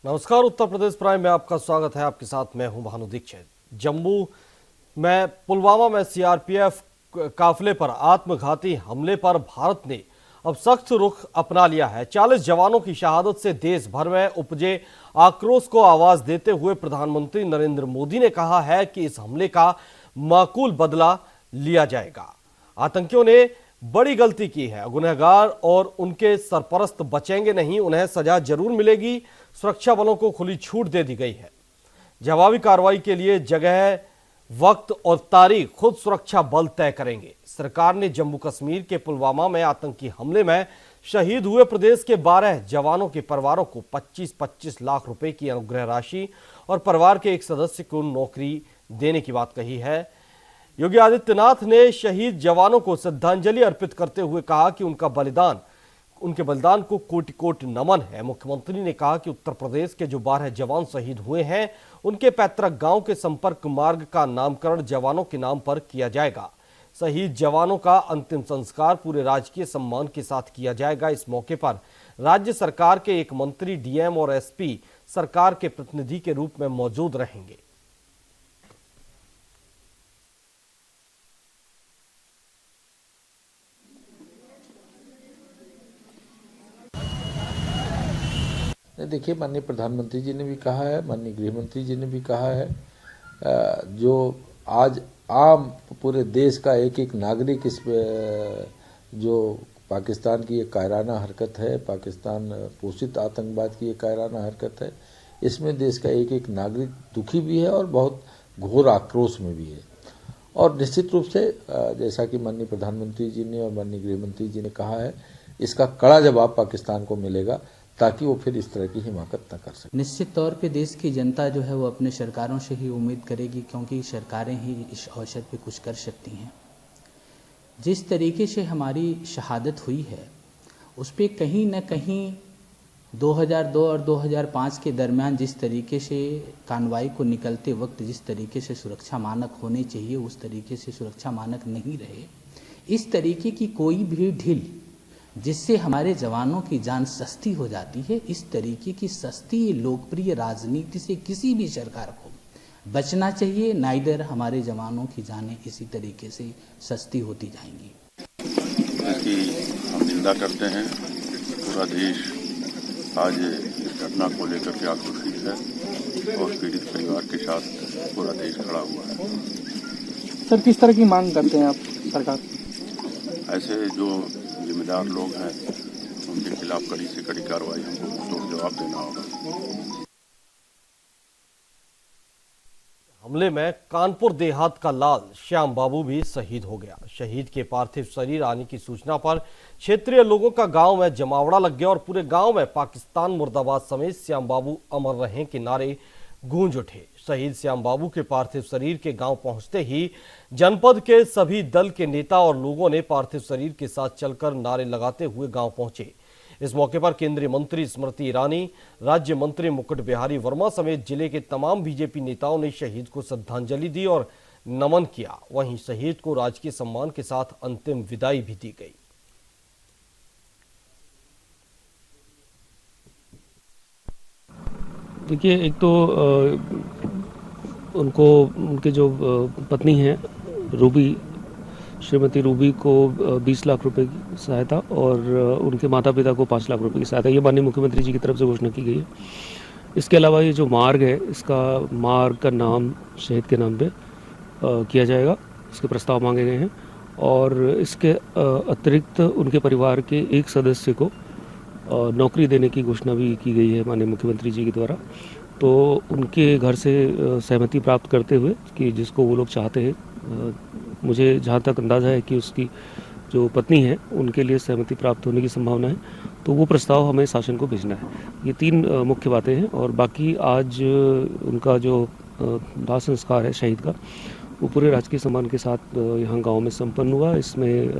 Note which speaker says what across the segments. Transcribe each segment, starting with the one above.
Speaker 1: नमस्कार, उत्तर प्रदेश प्राइम में आपका स्वागत है। आपके साथ मैं हूं भानु दीक्षित। जम्मू में पुलवामा में सीआरपीएफ काफिले पर आत्मघाती हमले पर भारत ने अब सख्त रुख अपना लिया है। 40 जवानों की शहादत से देश भर में उपजे आक्रोश को आवाज देते हुए प्रधानमंत्री नरेंद्र मोदी ने कहा है कि इस हमले का माकूल बदला लिया जाएगा। आतंकियों ने बड़ी गलती की है, गुनहगार और उनके सरपरस्त बचेंगे नहीं, उन्हें सजा जरूर मिलेगी। सुरक्षा बलों को खुली छूट दे दी गई है। जवाबी कार्रवाई के लिए जगह, वक्त और तारीख खुद सुरक्षा बल तय करेंगे। सरकार ने जम्मू कश्मीर के पुलवामा में आतंकी हमले में शहीद हुए प्रदेश के 12 जवानों के परिवारों को 25-25 लाख रुपए की अनुग्रह राशि और परिवार के एक सदस्य को नौकरी देने की बात कही है। योगी आदित्यनाथ ने शहीद जवानों को श्रद्धांजलि अर्पित करते हुए कहा कि उनके बलिदान को कोटि कोटि नमन है। मुख्यमंत्री ने कहा कि उत्तर प्रदेश के जो 12 जवान शहीद हुए हैं, उनके पैतृक गांव के संपर्क मार्ग का नामकरण जवानों के नाम पर किया जाएगा। शहीद जवानों का अंतिम संस्कार पूरे राजकीय सम्मान के साथ किया जाएगा। इस मौके पर राज्य सरकार के एक मंत्री, डीएम और एसपी सरकार के प्रतिनिधि के रूप में मौजूद रहेंगे।
Speaker 2: देखिए, माननीय प्रधानमंत्री जी ने भी कहा है, माननीय गृह मंत्री जी ने भी कहा है, जो आज आम पूरे देश का एक एक नागरिक इस जो पाकिस्तान की एक कायराना हरकत है, पाकिस्तान पोषित आतंकवाद की एक कायराना हरकत है, इसमें देश का एक एक नागरिक दुखी भी है और बहुत घोर आक्रोश में भी है। और निश्चित रूप से जैसा कि माननीय प्रधानमंत्री जी ने और माननीय गृह मंत्री जी ने कहा है, इसका कड़ा जवाब पाकिस्तान को मिलेगा ताकि वो फिर इस तरह की हिमाकत न कर सके।
Speaker 3: निश्चित तौर पे देश की जनता जो है वो अपने सरकारों से ही उम्मीद करेगी, क्योंकि सरकारें ही इस अवसर पे कुछ कर सकती हैं। जिस तरीके से हमारी शहादत हुई है, उस पे कहीं न कहीं 2002 और 2005 के दरमियान जिस तरीके से कानवाई को निकलते वक्त जिस तरीके से सुरक्षा मानक होने चाहिए, उस तरीके से सुरक्षा मानक नहीं रहे। इस तरीके की कोई भी ढील जिससे हमारे जवानों की जान सस्ती हो जाती है, इस तरीके की सस्ती लोकप्रिय राजनीति से किसी भी सरकार को बचना चाहिए। नाइदर हमारे जवानों की जानें इसी तरीके से सस्ती होती जाएंगी।
Speaker 4: इसकी हम निंदा करते हैं। पूरा देश आज इस घटना को लेकर के आक्रोशित है और पीड़ित परिवार के साथ पूरा देश खड़ा हुआ है।
Speaker 5: सर, किस तरह की मांग करते हैं आप सरकार?
Speaker 4: ऐसे जो जिम्मेदार लोग हैं, उनके खिलाफ कड़ी से कड़ी कार्रवाई हमको तो जवाब देना होगा।
Speaker 1: हमले में कानपुर देहात का लाल श्याम बाबू भी शहीद हो गया। शहीद के पार्थिव शरीर आने की सूचना पर क्षेत्रीय लोगों का गांव में जमावड़ा लग गया और पूरे गांव में पाकिस्तान मुर्दाबाद समेत श्याम बाबू अमर रहें के नारे गूंज उठे। शहीद श्याम बाबू के पार्थिव शरीर के गांव पहुंचते ही जनपद के सभी दल के नेता और लोगों ने पार्थिव शरीर के साथ चलकर नारे लगाते हुए गांव पहुंचे। इस मौके पर केंद्रीय मंत्री स्मृति ईरानी, राज्य मंत्री मुकुट बिहारी वर्मा समेत जिले के तमाम बीजेपी नेताओं ने शहीद को श्रद्धांजलि दी और नमन किया। वहीं शहीद को राजकीय सम्मान के साथ अंतिम विदाई भी दी गई।
Speaker 5: देखिए, एक तो उनके जो पत्नी हैं रूबी, श्रीमती रूबी को 20 लाख रुपए की सहायता और उनके माता पिता को 5 लाख रुपए की सहायता, ये माननीय मुख्यमंत्री जी की तरफ से घोषणा की गई है। इसके अलावा ये जो मार्ग है, इसका मार्ग का नाम शहीद के नाम पे किया जाएगा, इसके प्रस्ताव मांगे गए हैं। और इसके अतिरिक्त उनके परिवार के एक सदस्य को नौकरी देने की घोषणा भी की गई है माननीय मुख्यमंत्री जी के द्वारा। तो उनके घर से सहमति प्राप्त करते हुए कि जिसको वो लोग चाहते हैं, मुझे जहाँ तक अंदाज़ा है कि उसकी जो पत्नी है उनके लिए सहमति प्राप्त होने की संभावना है, तो वो प्रस्ताव हमें शासन को भेजना है। ये 3 मुख्य बातें हैं। और बाकी आज उनका जो दाह संस्कार है शहीद का, वो पूरे राजकीय सम्मान के साथ यहाँ गांव में संपन्न हुआ। इसमें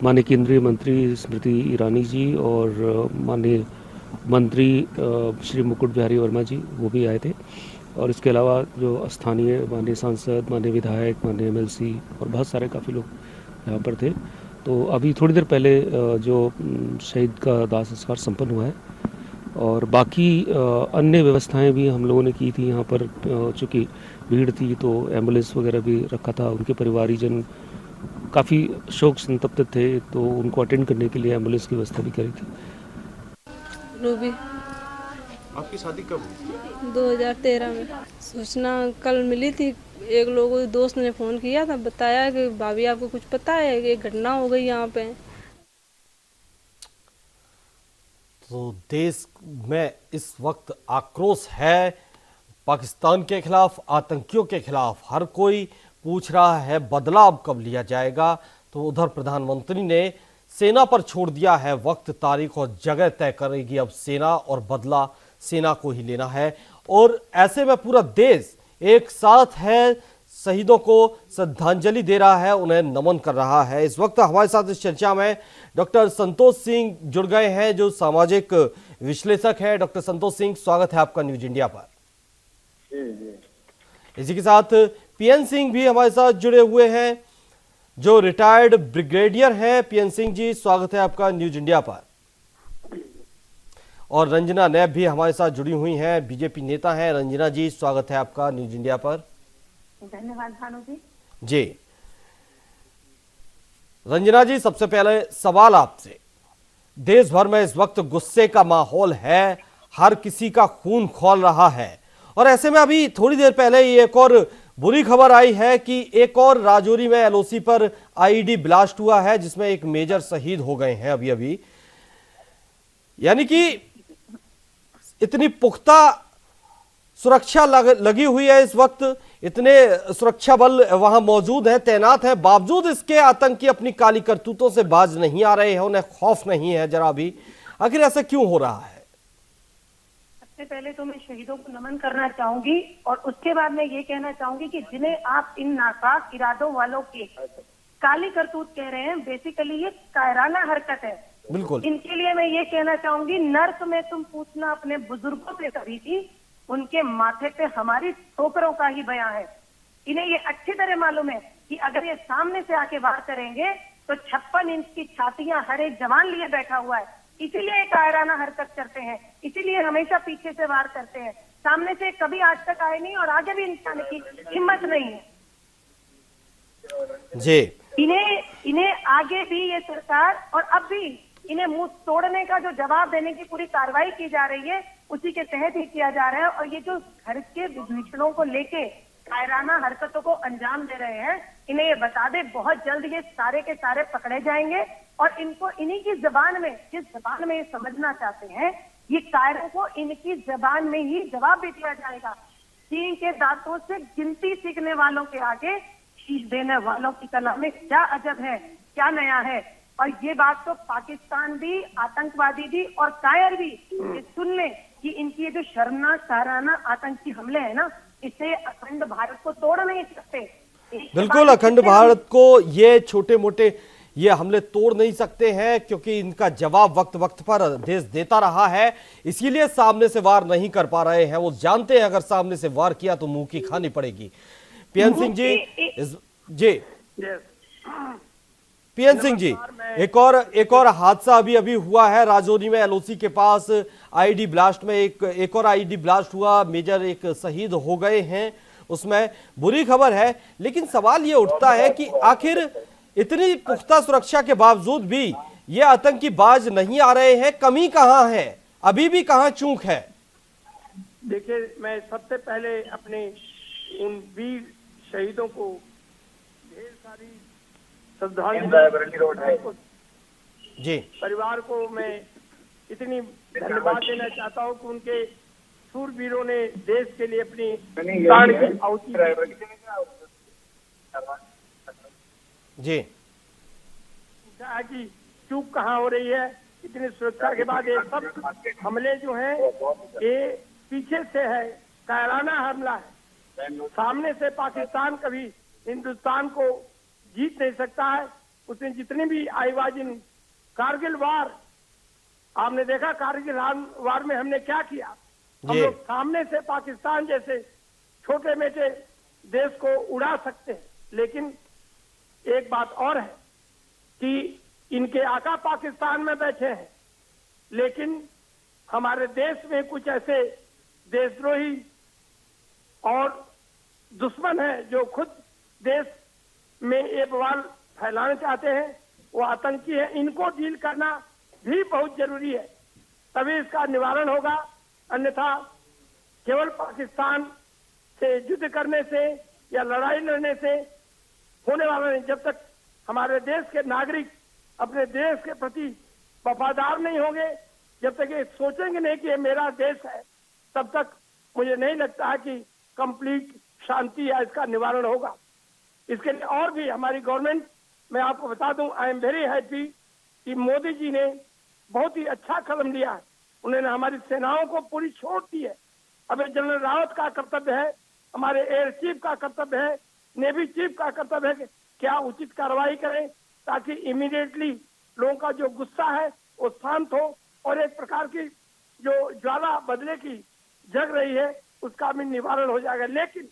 Speaker 5: माननीय केंद्रीय मंत्री स्मृति ईरानी जी और माननीय मंत्री श्री मुकुट बिहारी वर्मा जी वो भी आए थे। और इसके अलावा जो स्थानीय माननीय सांसद, माननीय विधायक, माननीय एमएलसी और बहुत सारे काफ़ी लोग यहाँ पर थे। तो अभी थोड़ी देर पहले जो शहीद का दाह संस्कार संपन्न हुआ है, और बाकी अन्य व्यवस्थाएं भी हम लोगों ने की थी। यहाँ पर चूँकि भीड़ थी तो एम्बुलेंस वगैरह भी रखा था। उनके परिवारीजन काफ़ी शोक संतप्त थे तो उनको अटेंड करने के लिए एम्बुलेंस की व्यवस्था भी करी थी।
Speaker 6: रूबी।
Speaker 7: आपकी शादी कब हुई?
Speaker 6: 2013 में। सूचना कल मिली थी, एक लोगों दोस्त ने फ़ोन किया था, बताया कि भाभी आपको कुछ पता है, एक घटना हो गई यहाँ पे।
Speaker 1: तो देश में इस वक्त आक्रोश है पाकिस्तान के खिलाफ, आतंकियों के खिलाफ। हर कोई पूछ रहा है बदलाव कब लिया जाएगा। तो उधर प्रधानमंत्री ने सेना पर छोड़ दिया है वक्त, तारीख और जगह तय करेगी अब सेना, और बदला सेना को ही लेना है। और ऐसे में पूरा देश एक साथ है, शहीदों को श्रद्धांजलि दे रहा है, उन्हें नमन कर रहा है। इस वक्त हमारे साथ इस चर्चा में डॉक्टर संतोष सिंह जुड़ गए हैं, जो सामाजिक विश्लेषक हैं। डॉक्टर संतोष सिंह, स्वागत है आपका न्यूज इंडिया पर। इसी के साथ पीएन सिंह भी हमारे साथ जुड़े हुए हैं, जो रिटायर्ड ब्रिगेडियर हैं। पीएन सिंह जी, स्वागत है आपका न्यूज इंडिया पर। और रंजना नैब भी हमारे साथ जुड़ी हुई हैं, बीजेपी नेता हैं। रंजना जी, स्वागत है आपका न्यूज इंडिया पर।
Speaker 8: धन्यवाद भानु जी।
Speaker 1: जी रंजना जी, सबसे पहले सवाल आपसे। देश भर में इस वक्त गुस्से का माहौल है, हर किसी का खून खौल रहा है, और ऐसे में अभी थोड़ी देर पहले ही एक और बुरी खबर आई है कि एक और राजौरी में एलओसी पर आईईडी ब्लास्ट हुआ है, जिसमें एक मेजर शहीद हो गए हैं अभी अभी। यानी कि इतनी पुख्ता सुरक्षा लगी हुई है इस वक्त, इतने सुरक्षा बल वहां मौजूद हैं, तैनात हैं, बावजूद इसके आतंकी अपनी काली करतूतों से बाज नहीं आ रहे हैं, उन्हें खौफ नहीं है जरा भी। आखिर ऐसा क्यों हो रहा है?
Speaker 8: सबसे पहले तो मैं शहीदों को नमन करना चाहूंगी, और उसके बाद मैं ये कहना चाहूंगी कि जिन्हें आप इन नापाक इरादों वालों के काली करतूत कह रहे हैं, बेसिकली ये कायराना हरकत है।
Speaker 1: बिल्कुल।
Speaker 8: इनके लिए मैं ये कहना चाहूंगी, नर्क में तुम पूछना अपने बुजुर्गों से करी थी, उनके माथे पे हमारी ठोकरों का ही बयां है। इन्हें ये अच्छी तरह मालूम है कि अगर ये सामने से आके वार करेंगे तो 56 इंच की छातियां हर एक जवान लिए बैठा हुआ है, इसीलिए ये कायराना हरकत करते हैं, इसीलिए हमेशा पीछे से वार करते हैं। सामने से कभी आज तक आए नहीं और आगे भी इनकी आने की हिम्मत नहीं है
Speaker 1: जी।
Speaker 8: इन्हें आगे भी ये सरकार, और अब भी इन्हें मुंह तोड़ने का जो जवाब देने की पूरी कार्रवाई की जा रही है, उसी के तहत ही किया जा रहा है। और ये जो घर के विभीषणों को लेके कायराना हरकतों को अंजाम दे रहे हैं, इन्हें ये बता दे बहुत जल्द ये सारे के सारे पकड़े जाएंगे, और इनको इन्हीं की जबान में, जिस जबान में ये समझना चाहते हैं, ये कायरों को इनकी जबान में ही जवाब भी दिया जाएगा। सिंह के दांतों से गिनती सीखने वालों के आगे शीश देने वालों की कला में क्या अजब है, क्या नया है। और ये बात तो पाकिस्तान भी, आतंकवादी भी और कायर भी ये सुन ले कि इनकी ये जो शर्मनाक कायराना आतंकी हमले हैं ना, इससे अखंड भारत को तोड़ नहीं सकते।
Speaker 1: बिल्कुल, अखंड भारत को ये छोटे मोटे ये हमले तोड़ नहीं सकते हैं, क्योंकि इनका जवाब वक्त वक्त पर देश देता रहा है, इसीलिए सामने से वार नहीं कर पा रहे हैं। वो जानते हैं अगर सामने से वार किया तो मुंह की खानी पड़ेगी। पीएन सिंह जी, जी पीएन सिंह जी, एक और हादसा अभी हुआ है राजौरी में, एलओसी के पास आईडी ब्लास्ट में एक और आईडी ब्लास्ट हुआ, मेजर एक शहीद हो गए हैं, उसमें बुरी खबर है। लेकिन सवाल ये उठता है कि आखिर इतनी पुख्ता सुरक्षा के बावजूद भी ये आतंकी बाज नहीं आ रहे हैं, कमी कहां है, अभी भी कहां चूक है?
Speaker 9: देखिए, मैं सबसे पहले अपने उन वीर शहीदों को ढेर सारी श्रद्धांजलि
Speaker 1: जी।
Speaker 9: परिवार को मैं इतनी धन्यवाद देना चाहता हूं कि उनके शूरवीरों ने देश के लिए अपनी प्राण की आहुति
Speaker 1: जी।
Speaker 9: कि चूक कहाँ हो रही है। इतनी सुरक्षा के बाद ये सब हमले जो हैं ये पीछे से है, कायराना हमला है। सामने से पाकिस्तान कभी हिंदुस्तान को जीत नहीं सकता है। उसने जितनी भी आईबाजी, कारगिल वार आपने देखा, कारगिल वार में हमने क्या किया। हम लोग सामने से पाकिस्तान जैसे छोटे मोटे देश को उड़ा सकते हैं, लेकिन एक बात और है कि इनके आका पाकिस्तान में बैठे हैं, लेकिन हमारे देश में कुछ ऐसे देशद्रोही और दुश्मन है जो खुद देश में ये बवाल फैलाना चाहते हैं, वो आतंकी है। इनको डील करना भी बहुत जरूरी है, तभी इसका निवारण होगा। अन्यथा केवल पाकिस्तान से युद्ध करने से या लड़ाई लड़ने से होने वाला नहीं। जब तक हमारे देश के नागरिक अपने देश के प्रति वफादार नहीं होंगे, जब तक ये सोचेंगे नहीं कि ये मेरा देश है, तब तक मुझे नहीं लगता है कि कंप्लीट शांति या इसका निवारण होगा। इसके लिए और भी हमारी गवर्नमेंट, मैं आपको बता दूं, आई एम वेरी हैप्पी कि मोदी जी ने बहुत ही अच्छा कदम लिया है। उन्होंने हमारी सेनाओं को पूरी छूट दी है। अब जनरल रावत का कर्तव्य है, हमारे एयर चीफ का कर्तव्य है, नेवी चीफ का कर्तव्य है कि क्या उचित कार्रवाई करें ताकि इमीडिएटली लोगों का जो गुस्सा है वो शांत हो और एक प्रकार की जो ज्वाला बदले की जग रही है उसका भी निवारण हो जाएगा। लेकिन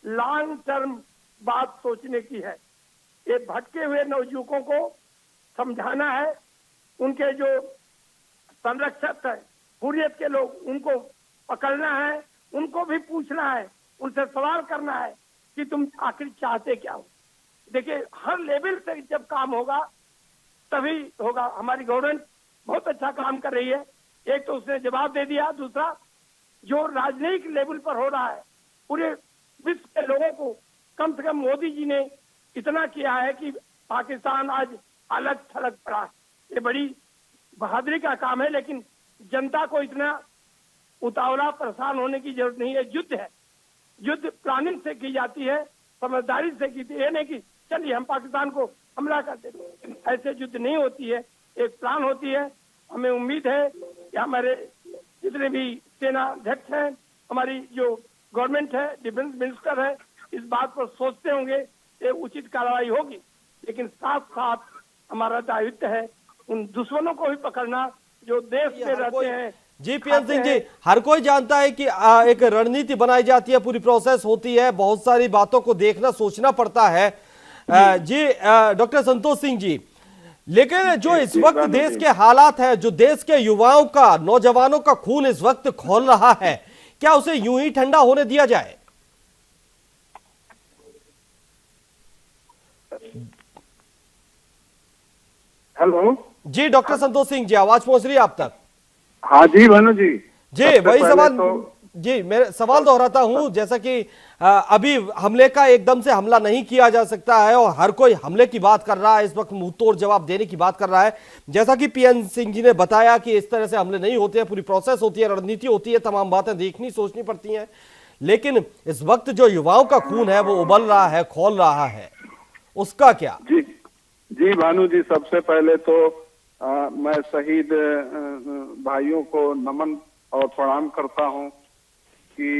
Speaker 9: लॉन्ग टर्म बात सोचने की है। ये भटके हुए नवयुवकों को समझाना है, उनके जो संरक्षक है हुर्रियत के लोग, उनको पकड़ना है, उनको भी पूछना है, उनसे सवाल करना है कि तुम आखिर चाहते क्या हो। देखिए, हर लेवल से जब काम होगा तभी होगा। हमारी गवर्नमेंट बहुत अच्छा काम कर रही है। एक तो उसने जवाब दे दिया, दूसरा जो राजनयिक लेवल पर हो रहा है पूरे विश्व के लोगों को, कम से कम मोदी जी ने इतना किया है कि पाकिस्तान आज अलग थलग पड़ा है। ये बड़ी बहादुरी का काम है, लेकिन जनता को इतना उतावला परेशान होने की जरूरत नहीं है। युद्ध है, युद्ध प्लानिंग से की जाती है, समझदारी से की जाती है। नहीं कि चलिए हम पाकिस्तान को हमला कर देते, ऐसे युद्ध नहीं होती है, एक प्लान होती है। हमें उम्मीद है कि हमारे जितने भी सेना अध्यक्ष हैं, हमारी जो गवर्नमेंट है, डिफेंस मिनिस्टर है, इस बात पर सोचते होंगे, ये उचित कार्रवाई होगी। लेकिन साथ साथ हमारा दायित्व है उन दुश्मनों को भी पकड़ना जो देश में रहते हैं।
Speaker 1: जी पीएन सिंह जी, हर कोई जानता है कि एक रणनीति बनाई जाती है, पूरी प्रोसेस होती है, बहुत सारी बातों को देखना सोचना पड़ता है। जी डॉक्टर संतोष सिंह जी, लेकिन जो इस वक्त देश के हालात है, जो देश के युवाओं का, नौजवानों का खून इस वक्त खौल रहा है, क्या उसे यूं ही ठंडा होने दिया जाए?
Speaker 10: हेलो
Speaker 1: जी डॉक्टर संतोष सिंह जी, आवाज पहुंच रही है आप तक?
Speaker 10: हाँ जी भानु जी,
Speaker 1: जी वही सवाल जी मैं सवाल दोहराता हूं, जैसा कि अभी हमले का एकदम से हमला नहीं किया जा सकता है और हर कोई हमले की बात कर रहा है, इस वक्त मुंहतोड़ जवाब देने की बात कर रहा है। जैसा कि पीएन सिंह जी ने बताया कि इस तरह से हमले नहीं होते हैं, पूरी प्रोसेस होती है, रणनीति होती है, तमाम बातें देखनी सोचनी पड़ती हैं। लेकिन इस वक्त जो युवाओं का खून है वो उबल रहा है, खौल रहा है, उसका क्या?
Speaker 10: जी भानु जी, सबसे पहले तो मैं शहीद भाइयों को नमन और प्रणाम करता हूं कि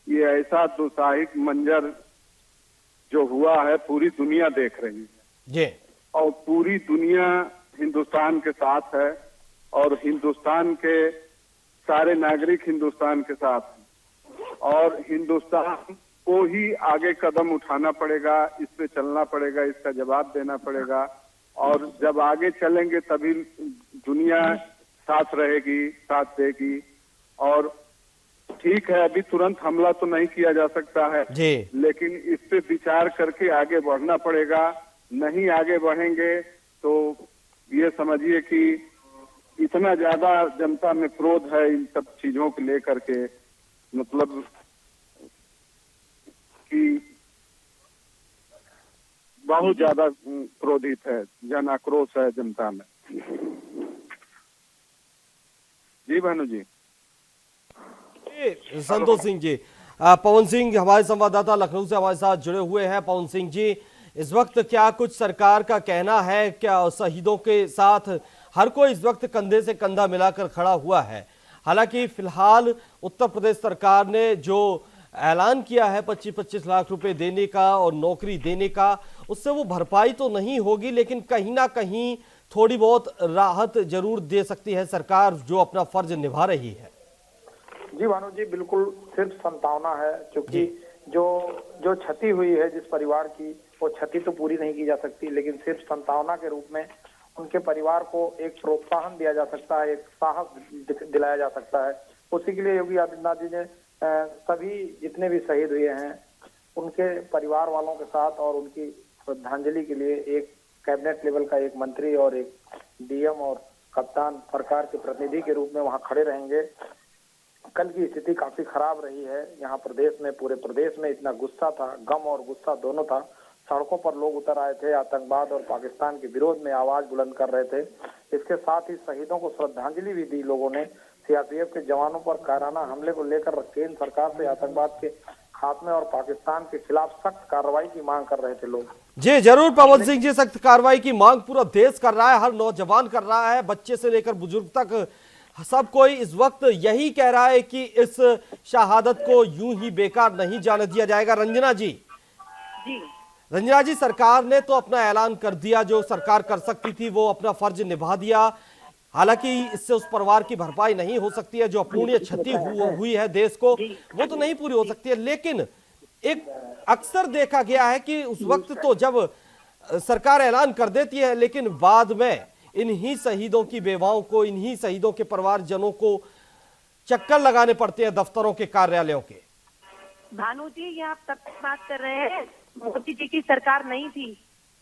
Speaker 10: ये ऐसा दुस्साहिक मंजर जो हुआ है पूरी दुनिया देख रही है
Speaker 1: जी, और
Speaker 10: पूरी दुनिया हिंदुस्तान के साथ है और हिंदुस्तान के सारे नागरिक हिंदुस्तान के साथ हैं और हिंदुस्तान को ही आगे कदम उठाना पड़ेगा, इस पे चलना पड़ेगा, इसका जवाब देना पड़ेगा और जब आगे चलेंगे तभी दुनिया साथ रहेगी, साथ देगी। और ठीक है, अभी तुरंत हमला तो नहीं किया जा सकता है
Speaker 1: जी,
Speaker 10: लेकिन इस पे विचार करके आगे बढ़ना पड़ेगा। नहीं आगे बढ़ेंगे तो ये समझिए कि इतना ज्यादा जनता में क्रोध है इन सब चीजों को लेकर के, मतलब कि बहुत ज्यादा क्रोधित है, जन आक्रोश है जनता में। जी भानु जी।
Speaker 1: संतोष सिंह जी, पवन सिंह हमारे संवाददाता लखनऊ से हमारे साथ जुड़े हुए हैं। पवन सिंह जी, इस वक्त क्या कुछ सरकार का कहना है? क्या शहीदों के साथ हर कोई इस वक्त कंधे से कंधा मिलाकर खड़ा हुआ है? हालांकि फिलहाल उत्तर प्रदेश सरकार ने जो ऐलान किया है 25-25 लाख रुपए देने का और नौकरी देने का, उससे वो भरपाई तो नहीं होगी, लेकिन कहीं ना कहीं थोड़ी बहुत राहत जरूर दे सकती है सरकार, जो अपना फर्ज निभा रही है।
Speaker 11: जी भानु जी, बिल्कुल सिर्फ संतावना है, क्योंकि जो क्षति हुई है जिस परिवार की, वो क्षति तो पूरी नहीं की जा सकती, लेकिन सिर्फ संतावना के रूप में उनके परिवार को एक प्रोत्साहन दिया जा सकता है, एक साहस दिलाया जा सकता है। उसी के लिए योगी आदित्यनाथ जी ने सभी जितने भी शहीद हुए हैं उनके परिवार वालों के साथ और उनकी श्रद्धांजलि के लिए एक कैबिनेट लेवल का एक मंत्री और एक डीएम और कप्तान सरकार के प्रतिनिधि के रूप में वहां खड़े रहेंगे। कल की स्थिति काफी खराब रही है यहाँ प्रदेश में, पूरे प्रदेश में इतना गुस्सा था, गम और गुस्सा दोनों था। सड़कों पर लोग उतर आए थे, आतंकवाद और पाकिस्तान के विरोध में आवाज बुलंद कर रहे थे। इसके साथ ही शहीदों को श्रद्धांजलि भी दी लोगों ने। सीआरपीएफ के जवानों पर कायराना हमले को लेकर केंद्र सरकार से आतंकवाद के खात्मे और पाकिस्तान के खिलाफ सख्त कार्रवाई की मांग कर रहे थे लोग।
Speaker 1: जी जरूर पवन सिंह जी, सख्त कार्रवाई की मांग पूरा देश कर रहा है, हर नौजवान कर रहा है, बच्चे से लेकर बुजुर्ग तक सब कोई इस वक्त यही कह रहा है कि इस शहादत को यूं ही बेकार नहीं जाने दिया जाएगा। रंजना जी, रंजना जी, सरकार ने तो अपना ऐलान कर दिया, जो सरकार कर सकती थी वो अपना फर्ज निभा दिया। हालांकि इससे उस परिवार की भरपाई नहीं हो सकती है, जो अपूर्णीय क्षति हुई है देश को, वो तो नहीं पूरी हो सकती है। लेकिन एक अक्सर देखा गया है कि उस वक्त तो जब सरकार ऐलान कर देती है, लेकिन बाद में इन्हीं शहीदों की बेवाओं को, इन्हीं शहीदों के परिवारजनों को चक्कर लगाने पड़ते हैं दफ्तरों के, कार्यालयों के।
Speaker 8: भानु जी, ये आप तब बात कर रहे हैं मोदी जी की सरकार नहीं थी।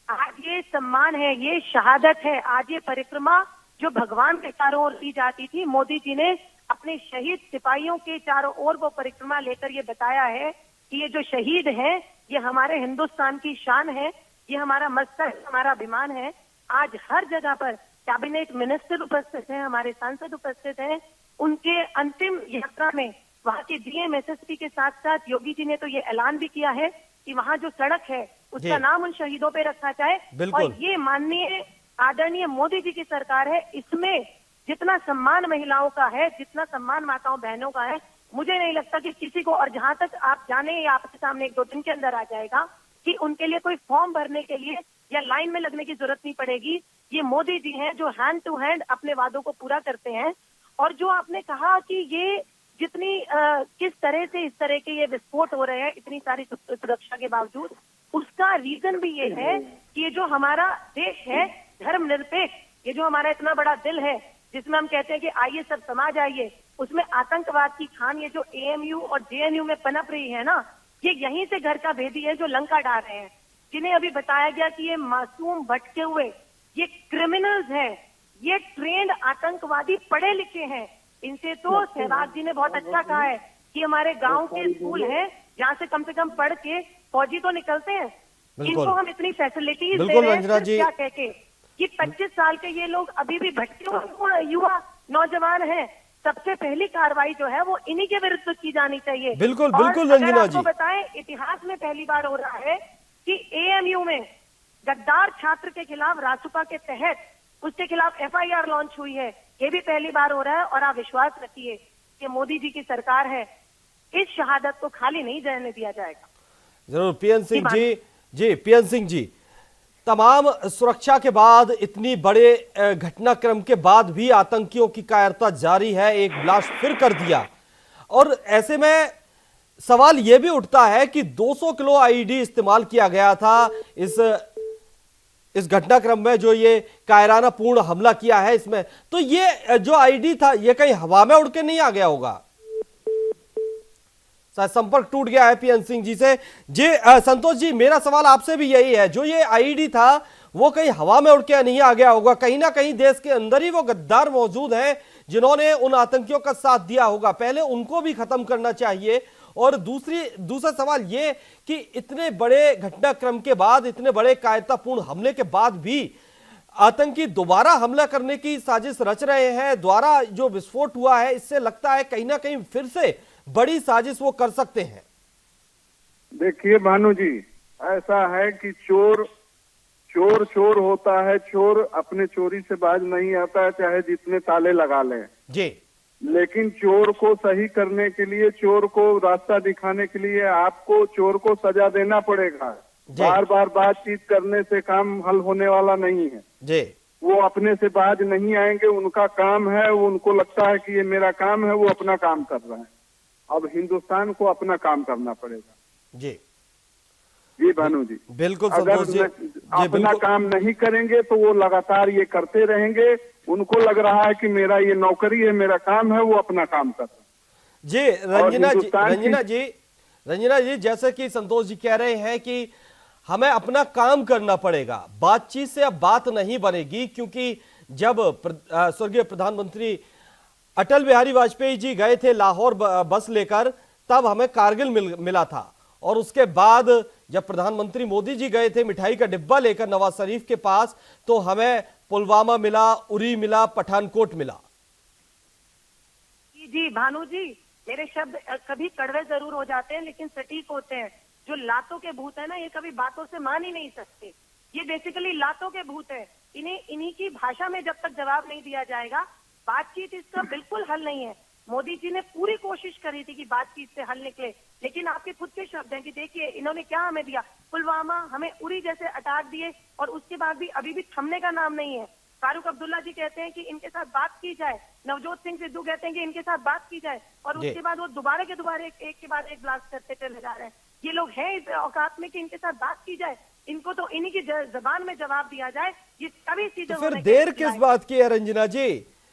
Speaker 8: आज ये सम्मान है, ये शहादत है, आज ये परिक्रमा जो भगवान के चारों ओर की जाती थी, मोदी जी ने अपने शहीद सिपाहियों के चारों ओर वो परिक्रमा लेकर ये बताया है कि ये जो शहीद हैं ये हमारे हिंदुस्तान की शान है, ये हमारा मस्तक, हमारा अभिमान है। आज हर जगह पर कैबिनेट मिनिस्टर उपस्थित हैं, हमारे सांसद उपस्थित हैं। उनके अंतिम यात्रा में वहाँ के डीएम एसएसपी के साथ साथ योगी जी ने तो ये ऐलान भी किया है कि वहाँ जो सड़क है उसका नाम उन शहीदों पे रखा जाए। और ये माननीय आदरणीय मोदी जी की सरकार है, इसमें जितना सम्मान महिलाओं का है, जितना सम्मान माताओं बहनों का है, मुझे नहीं लगता कि किसी को, और जहां तक आप जाने या आपके सामने 1-2 दिन के अंदर आ जाएगा कि उनके लिए कोई फॉर्म भरने के लिए या लाइन में लगने की जरूरत नहीं पड़ेगी। ये मोदी जी हैं जो हैंड टू हैंड अपने वादों को पूरा करते हैं। और जो आपने कहा कि ये जितनी किस तरह से इस तरह के ये विस्फोट हो रहे हैं इतनी सारी सुरक्षा के बावजूद, उसका रीजन भी ये है कि ये जो हमारा देश है धर्मनिरपेक्ष, ये जो हमारा इतना बड़ा दिल है जिसमें हम कहते हैं कि आइए सब समाज आइए, उसमें आतंकवाद की खान ये जो एएमयू और जेएनयू में पनप रही है ना, ये यहीं से घर का भेदी है जो लंका डाल रहे हैं, जिन्हें अभी बताया गया कि ये मासूम भटके हुए ये क्रिमिनल्स हैं, ये ट्रेंड आतंकवादी पढ़े लिखे हैं। इनसे तो सहवाग जी ने बहुत अच्छा कहा है कि हमारे गांव के स्कूल हैं जहाँ से कम पढ़ के फौजी तो निकलते हैं। इनको हम इतनी फैसिलिटीज दे रहे हैं क्या कह के कि 25 साल के ये लोग अभी भी भटके हुए युवा नौजवान हैं। सबसे पहली कार्रवाई जो है वो इन्हीं के विरुद्ध की जानी चाहिए।
Speaker 1: बिल्कुल बिल्कुल रंजना जी,
Speaker 8: बताएं, इतिहास में पहली बार हो रहा है कि एएमयू में गद्दार छात्र के खिलाफ रासुका के तहत उसके खिलाफ एफआईआर लॉन्च हुई है। ये भी पहली बार हो रहा है। और आप विश्वास रखिए कि मोदी जी की सरकार है, इस शहादत को खाली नहीं जाने दिया जाएगा।
Speaker 1: जरूर। पीएन सिंह जी, पीएन सिंह जी, तमाम सुरक्षा के बाद, इतनी बड़े घटनाक्रम के बाद भी आतंकियों की कायरता जारी है, एक ब्लास्ट फिर कर दिया। और ऐसे में सवाल यह भी उठता है कि 200 किलो आईईडी इस्तेमाल किया गया था इस घटनाक्रम में, जो ये कायराना पूर्ण हमला किया है इसमें, तो ये जो आईईडी था ये कहीं हवा में उड़ के नहीं आ गया होगा? संपर्क टूट गया है पीएन सिंह जी से। जी संतोष जी, मेरा सवाल आपसे भी यही है, जो ये आईईडी था वो कहीं हवा में उड़ के नहीं आ गया होगा? कहीं ना कहीं देश के अंदर ही वो गद्दार मौजूद हैं जिन्होंने उन आतंकियों का साथ दिया होगा, पहले उनको भी खत्म करना चाहिए। और दूसरा सवाल ये कि इतने बड़े घटनाक्रम के बाद, इतने बड़े कायरतापूर्ण हमले के बाद भी आतंकी दोबारा हमला करने की साजिश रच रहे हैं। द्वारा जो विस्फोट हुआ है, इससे लगता है कहीं ना कहीं फिर से बड़ी साजिश वो कर सकते हैं।
Speaker 10: देखिए भानु जी, ऐसा है कि चोर होता है, चोर अपने चोरी से बाज नहीं आता है, चाहे जितने ताले लगा लें
Speaker 1: जी।
Speaker 10: लेकिन चोर को सही करने के लिए, चोर को रास्ता दिखाने के लिए आपको चोर को सजा देना पड़ेगा। बार बार बातचीत करने से काम हल होने वाला नहीं है
Speaker 1: जी।
Speaker 10: वो अपने से बाज नहीं आएंगे, उनका काम है, वो उनको लगता है कि ये मेरा काम है, वो अपना काम कर रहे हैं। अब हिंदुस्तान को अपना काम करना पड़ेगा
Speaker 1: जी।
Speaker 10: जी भानु जी,
Speaker 1: बिल्कुल
Speaker 10: अगर
Speaker 1: संतोष जी,
Speaker 10: अपना काम नहीं करेंगे तो वो लगातार ये करते रहेंगे। उनको लग रहा है कि मेरा ये नौकरी है, मेरा काम है, वो अपना काम कर रहे हैं।
Speaker 1: जी रंजना जी,
Speaker 10: हिंदुस्तान
Speaker 1: रंजना जी, जैसे कि संतोष जी कह रहे हैं कि हमें अपना काम करना पड़ेगा, बातचीत से अब बात नहीं बनेगी, क्योंकि जब स्वर्गीय प्रधानमंत्री अटल बिहारी वाजपेयी जी गए थे लाहौर बस लेकर, तब हमें कारगिल मिला था, और उसके बाद जब प्रधानमंत्री मोदी जी गए थे मिठाई का डिब्बा लेकर नवाज शरीफ के पास, तो हमें पुलवामा मिला, उरी मिला, पठानकोट मिला।
Speaker 8: जी भानु जी, मेरे शब्द कभी कड़वे जरूर हो जाते हैं लेकिन सटीक होते हैं। जो लातों के भूत है ना, ये कभी बातों से मान ही नहीं सकते। ये बेसिकली लातों के भूत है। इन्हीं की भाषा में जब तक जवाब नहीं दिया जाएगा, बातचीत इसका बिल्कुल हल नहीं है। मोदी जी ने पूरी कोशिश करी थी कि बातचीत से हल निकले, लेकिन आपके खुद के शब्द हैं कि देखिए इन्होंने क्या हमें दिया, पुलवामा, हमें उरी जैसे अटैक दिए, और उसके बाद भी अभी भी थमने का नाम नहीं है। फारूक अब्दुल्ला जी कहते हैं कि इनके साथ बात की जाए, नवजोत सिंह सिद्धू कहते हैं कि इनके साथ बात की जाए, और उसके बाद वो दोबारा के दोबारा एक के बाद एक ब्लास्ट करते चले जा रहे हैं। ये लोग हैं इस औकात में कि इनके साथ बात की जाए? इनको तो इन्हीं की जबान में जवाब दिया जाए। ये कभी सीधे
Speaker 1: तो फिर देर किस बात की है रंजना जी?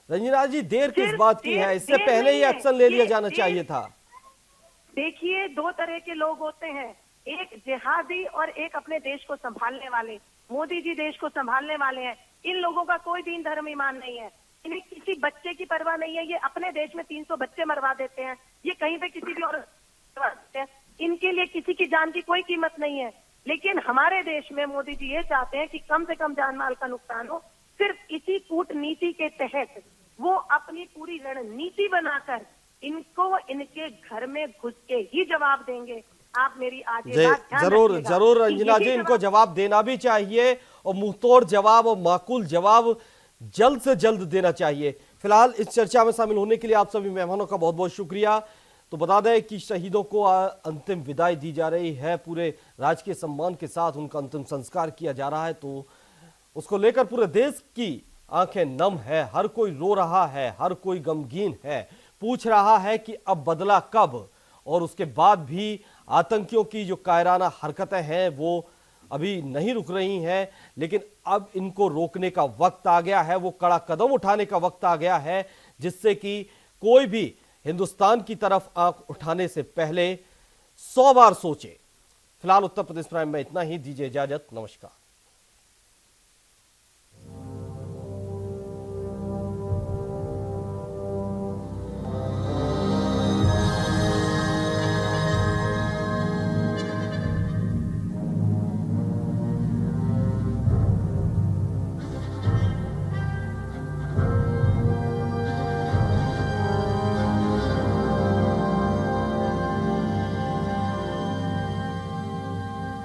Speaker 1: रंजना जी, देर किस बात की है? इससे पहले ही एक्शन ले लिया जाना चाहिए था।
Speaker 8: देखिए, दो तरह के लोग होते हैं, एक जिहादी और एक अपने देश को संभालने वाले। मोदी जी देश को संभालने वाले हैं। इन लोगों का कोई दीन धर्म ईमान नहीं है। इन्हें किसी बच्चे की परवाह नहीं है। ये अपने देश में 300 बच्चे मरवा देते हैं, ये कहीं पे किसी भी और मरवा देते हैं। इनके लिए किसी की जान की कोई कीमत नहीं है। लेकिन हमारे देश में मोदी जी ये चाहते हैं कि कम से कम जान माल का नुकसान हो। सिर्फ इसी कूटनीति के तहत वो अपनी पूरी रणनीति बनाकर इनको इनके घर में घुस के ही जवाब देंगे। आप मेरी आगे बात ध्यान
Speaker 1: जरूर
Speaker 8: रखिएगा।
Speaker 1: जरूर रंजना जी, इनको जवाब देना भी चाहिए, और मुंहतोड़ जवाब और माकूल जवाब जल्द से जल्द देना चाहिए। फिलहाल इस चर्चा में शामिल होने के लिए आप सभी मेहमानों का बहुत बहुत शुक्रिया। तो बता दें कि शहीदों को अंतिम विदाई दी जा रही है, पूरे राजकीय सम्मान के साथ उनका अंतिम संस्कार किया जा रहा है। तो उसको लेकर पूरे देश की आंखें नम है, हर कोई रो रहा है, हर कोई गमगीन है, पूछ रहा है कि अब बदला कब। और उसके बाद भी आतंकियों की जो कायराना हरकतें हैं वो अभी नहीं रुक रही हैं, लेकिन अब इनको रोकने का वक्त आ गया है, वो कड़ा कदम उठाने का वक्त आ गया है, जिससे कि कोई भी हिंदुस्तान की तरफ आंख उठाने से पहले 100 बार सोचे। फिलहाल उत्तर प्रदेश प्राइम में इतना ही, दीजिए इजाजत, नमस्कार।